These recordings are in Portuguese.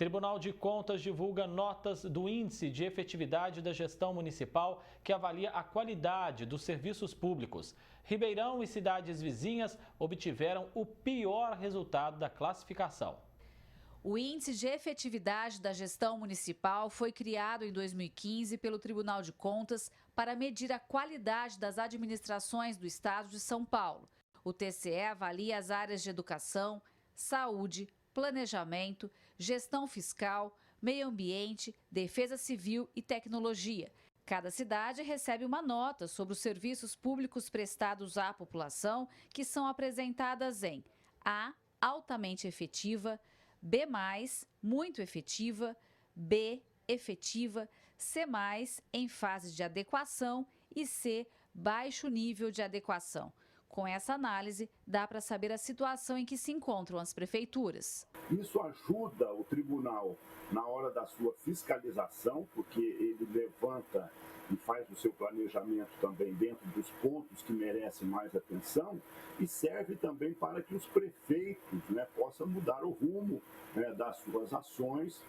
Tribunal de Contas divulga notas do Índice de Efetividade da Gestão Municipal que avalia a qualidade dos serviços públicos. Ribeirão e cidades vizinhas obtiveram o pior resultado da classificação. O Índice de Efetividade da Gestão Municipal foi criado em 2015 pelo Tribunal de Contas para medir a qualidade das administrações do Estado de São Paulo. O TCE avalia as áreas de educação, saúde, planejamento, gestão fiscal, meio ambiente, defesa civil e tecnologia. Cada cidade recebe uma nota sobre os serviços públicos prestados à população, que são apresentadas em A, altamente efetiva, B+, muito efetiva, B, efetiva, C+, em fase de adequação e C, baixo nível de adequação. Com essa análise, dá para saber a situação em que se encontram as prefeituras. Isso ajuda o tribunal na hora da sua fiscalização, porque ele levanta e faz o seu planejamento também dentro dos pontos que merecem mais atenção, e serve também para que os prefeitos possam mudar o rumo das suas ações.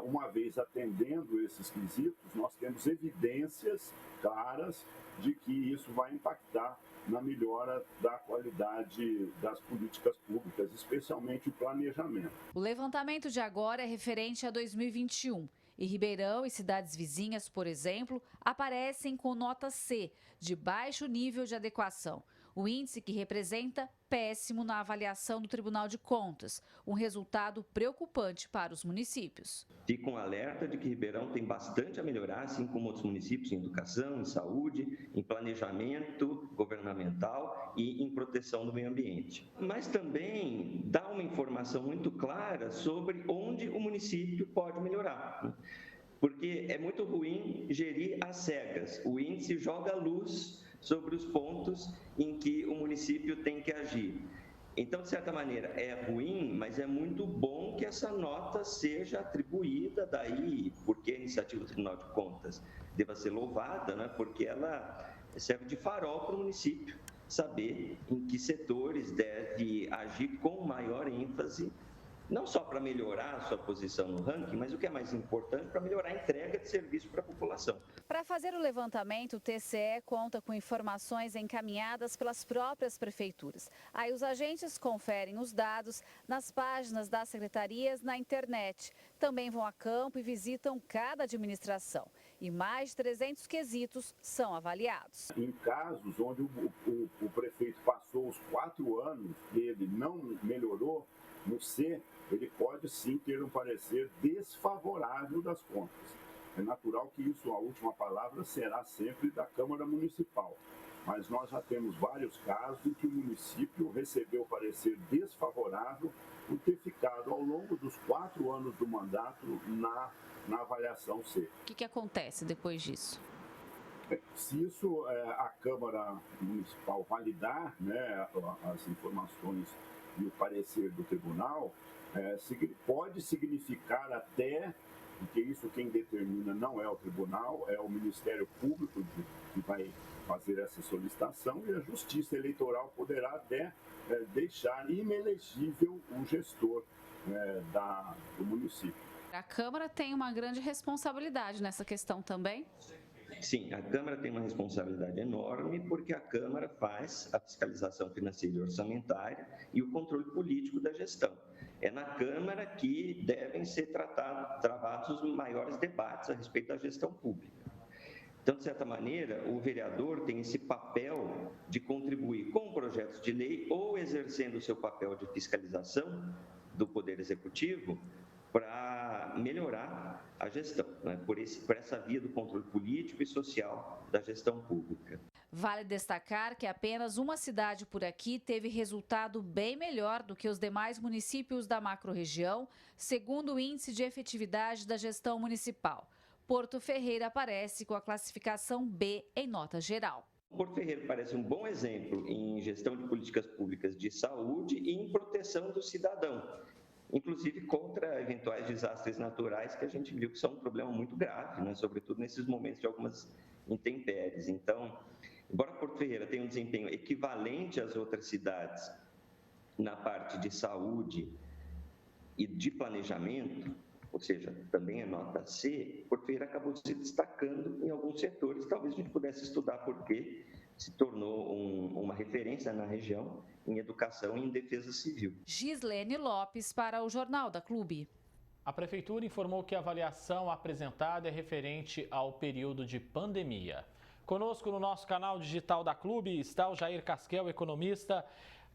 Uma vez atendendo esses quesitos, nós temos evidências claras de que isso vai impactar na melhora da qualidade das políticas públicas, especialmente o planejamento. O levantamento de agora é referente a 2021. E Ribeirão e cidades vizinhas, por exemplo, aparecem com nota C, de baixo nível de adequação. O índice que representa péssimo na avaliação do Tribunal de Contas, um resultado preocupante para os municípios. Fica um alerta de que Ribeirão tem bastante a melhorar, assim como outros municípios, em educação, em saúde, em planejamento governamental e em proteção do meio ambiente. Mas também dá uma informação muito clara sobre onde o município pode melhorar. Porque é muito ruim gerir às cegas. O índice joga luz sobre os pontos em que o município tem que agir. Então, de certa maneira, é ruim, mas é muito bom que essa nota seja atribuída, daí porque a iniciativa do Tribunal de Contas deva ser louvada, porque ela serve de farol para o município saber em que setores deve agir com maior ênfase, não só para melhorar a sua posição no ranking, mas o que é mais importante, para melhorar a entrega de serviço para a população. Para fazer o levantamento, o TCE conta com informações encaminhadas pelas próprias prefeituras. Aí os agentes conferem os dados nas páginas das secretarias na internet. Também vão a campo e visitam cada administração. E mais de 300 quesitos são avaliados. Em casos onde o prefeito passou os 4 anos e ele não melhorou, no C, ele pode sim ter um parecer desfavorável das contas. É natural que isso, a última palavra, será sempre da Câmara Municipal. Mas nós já temos vários casos em que o município recebeu parecer desfavorável por ter ficado ao longo dos 4 anos do mandato na avaliação C. O que acontece depois disso? Se isso a Câmara Municipal validar as informações e o parecer do tribunal, pode significar até, porque isso quem determina não é o tribunal, é o Ministério Público que vai fazer essa solicitação, e a Justiça Eleitoral poderá até deixar inelegível o gestor do município. A Câmara tem uma grande responsabilidade nessa questão também? Sim, a Câmara tem uma responsabilidade enorme, porque a Câmara faz a fiscalização financeira e orçamentária e o controle político da gestão. É na Câmara que devem ser travados os maiores debates a respeito da gestão pública. Então, de certa maneira, o vereador tem esse papel de contribuir com projetos de lei ou exercendo o seu papel de fiscalização do Poder Executivo para melhorar a gestão, por essa via do controle político e social da gestão pública. Vale destacar que apenas uma cidade por aqui teve resultado bem melhor do que os demais municípios da macro-região, segundo o Índice de Efetividade da Gestão Municipal. Porto Ferreira aparece com a classificação B em nota geral. Porto Ferreira parece um bom exemplo em gestão de políticas públicas de saúde e em proteção do cidadão, inclusive contra eventuais desastres naturais, que a gente viu que são um problema muito grave, sobretudo nesses momentos de algumas intempéries. Então, embora Porto Ferreira tenha um desempenho equivalente às outras cidades na parte de saúde e de planejamento, ou seja, também é nota C, Porto Ferreira acabou se destacando em alguns setores. Talvez a gente pudesse estudar por que se tornou uma referência na região em educação e em defesa civil. Gislene Lopes para o Jornal da Clube. A Prefeitura informou que a avaliação apresentada é referente ao período de pandemia. Conosco no nosso canal digital da Clube está o Jair Casquel, economista.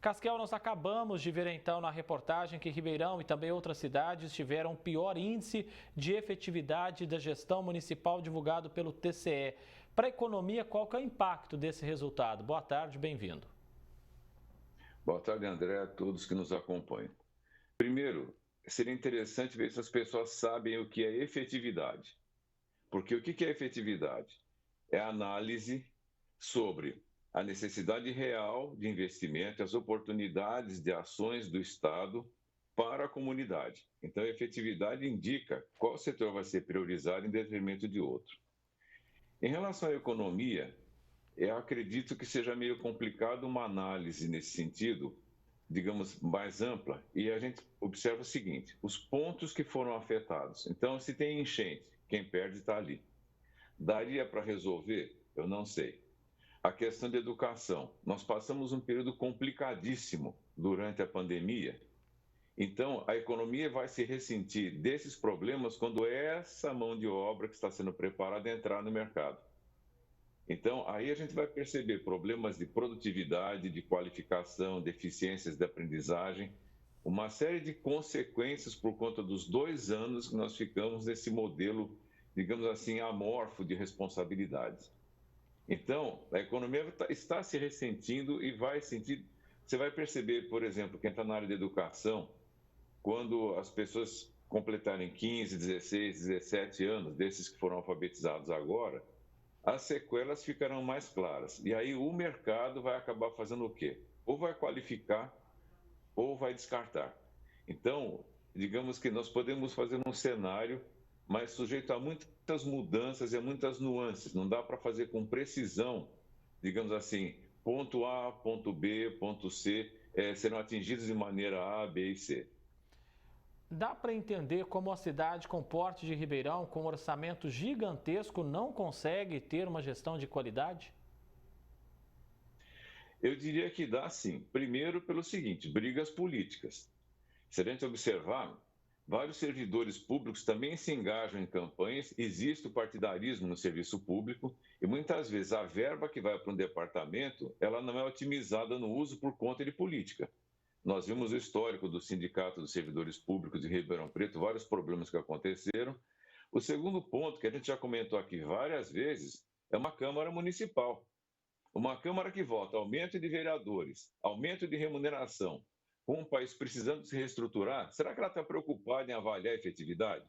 Casquel, nós acabamos de ver então na reportagem que Ribeirão e também outras cidades tiveram o pior índice de efetividade da gestão municipal divulgado pelo TCE. Para a economia, qual que é o impacto desse resultado? Boa tarde, bem-vindo. Boa tarde, André, a todos que nos acompanham. Primeiro, seria interessante ver se as pessoas sabem o que é efetividade. Porque o que é efetividade? É a análise sobre a necessidade real de investimento e as oportunidades de ações do Estado para a comunidade. Então, a efetividade indica qual setor vai ser priorizado em detrimento de outro. Em relação à economia, eu acredito que seja meio complicado uma análise nesse sentido, digamos, mais ampla, e a gente observa o seguinte, os pontos que foram afetados. Então, se tem enchente, quem perde está ali. Daria para resolver? Eu não sei. A questão da educação. Nós passamos um período complicadíssimo durante a pandemia. Então, a economia vai se ressentir desses problemas quando essa mão de obra que está sendo preparada entrar no mercado. Então, aí a gente vai perceber problemas de produtividade, de qualificação, deficiências de aprendizagem, uma série de consequências por conta dos 2 anos que nós ficamos nesse modelo, digamos assim, amorfo de responsabilidades. Então, a economia está se ressentindo e vai sentir. Você vai perceber, por exemplo, quem está na área de educação, quando as pessoas completarem 15, 16, 17 anos, desses que foram alfabetizados agora, as sequelas ficarão mais claras. E aí o mercado vai acabar fazendo o quê? Ou vai qualificar ou vai descartar. Então, digamos que nós podemos fazer um cenário mas sujeito a muitas mudanças e a muitas nuances. Não dá para fazer com precisão, digamos assim, ponto A, ponto B, ponto C, serão atingidos de maneira A, B e C. Dá para entender como a cidade com porte de Ribeirão, com um orçamento gigantesco, não consegue ter uma gestão de qualidade? Eu diria que dá sim. Primeiro pelo seguinte, brigas políticas. Se a gente observar, vários servidores públicos também se engajam em campanhas, existe o partidarismo no serviço público e muitas vezes a verba que vai para um departamento, ela não é otimizada no uso por conta de política. Nós vimos o histórico do Sindicato dos Servidores Públicos de Ribeirão Preto, vários problemas que aconteceram. O segundo ponto, que a gente já comentou aqui várias vezes, é uma Câmara Municipal. Uma Câmara que vota aumento de vereadores, aumento de remuneração, com o país precisando se reestruturar, será que ela está preocupada em avaliar a efetividade?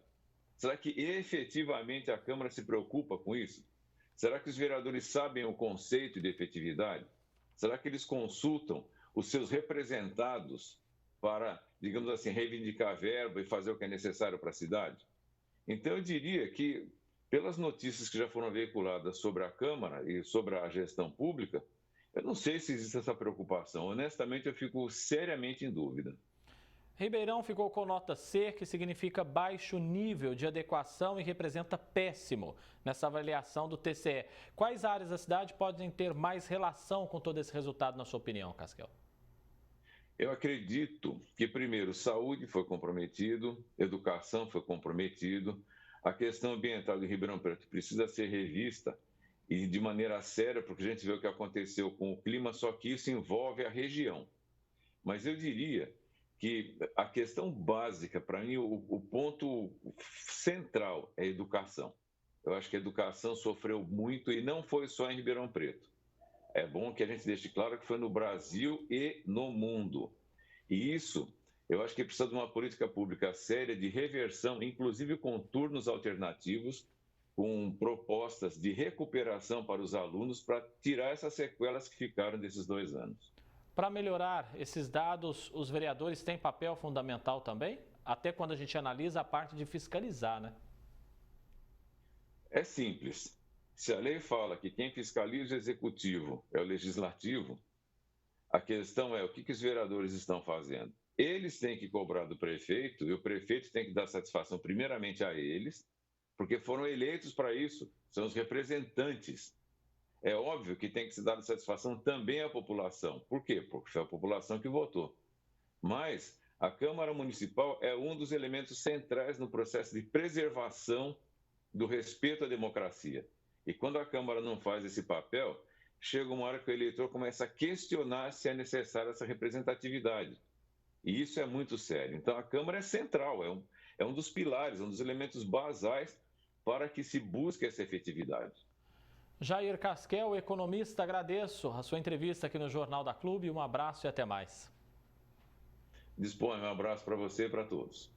Será que efetivamente a Câmara se preocupa com isso? Será que os vereadores sabem o conceito de efetividade? Será que eles consultam os seus representados para, digamos assim, reivindicar verba e fazer o que é necessário para a cidade? Então, eu diria que, pelas notícias que já foram veiculadas sobre a Câmara e sobre a gestão pública, eu não sei se existe essa preocupação. Honestamente, eu fico seriamente em dúvida. Ribeirão ficou com nota C, que significa baixo nível de adequação e representa péssimo nessa avaliação do TCE. Quais áreas da cidade podem ter mais relação com todo esse resultado, na sua opinião, Casquel? Eu acredito que, primeiro, saúde foi comprometido, educação foi comprometido, a questão ambiental de Ribeirão Preto precisa ser revista e de maneira séria, porque a gente vê o que aconteceu com o clima, só que isso envolve a região. Mas eu diria que a questão básica, para mim, o ponto central é a educação. Eu acho que a educação sofreu muito e não foi só em Ribeirão Preto. É bom que a gente deixe claro que foi no Brasil e no mundo. E isso, eu acho que precisa de uma política pública séria de reversão, inclusive com turnos alternativos, com propostas de recuperação para os alunos, para tirar essas sequelas que ficaram desses 2 anos. Para melhorar esses dados, os vereadores têm papel fundamental também? Até quando a gente analisa a parte de fiscalizar, né? É simples. Se a lei fala que quem fiscaliza o executivo é o legislativo, a questão é o que os vereadores estão fazendo. Eles têm que cobrar do prefeito e o prefeito tem que dar satisfação primeiramente a eles, porque foram eleitos para isso, são os representantes. É óbvio que tem que se dar satisfação também à população. Por quê? Porque foi a população que votou. Mas a Câmara Municipal é um dos elementos centrais no processo de preservação do respeito à democracia. E quando a Câmara não faz esse papel, chega uma hora que o eleitor começa a questionar se é necessária essa representatividade. E isso é muito sério. Então, a Câmara é central, é um dos pilares, um dos elementos basais para que se busque essa efetividade. Jair Casquel, economista, agradeço a sua entrevista aqui no Jornal da Clube. Um abraço e até mais. Disponha, um abraço para você e para todos.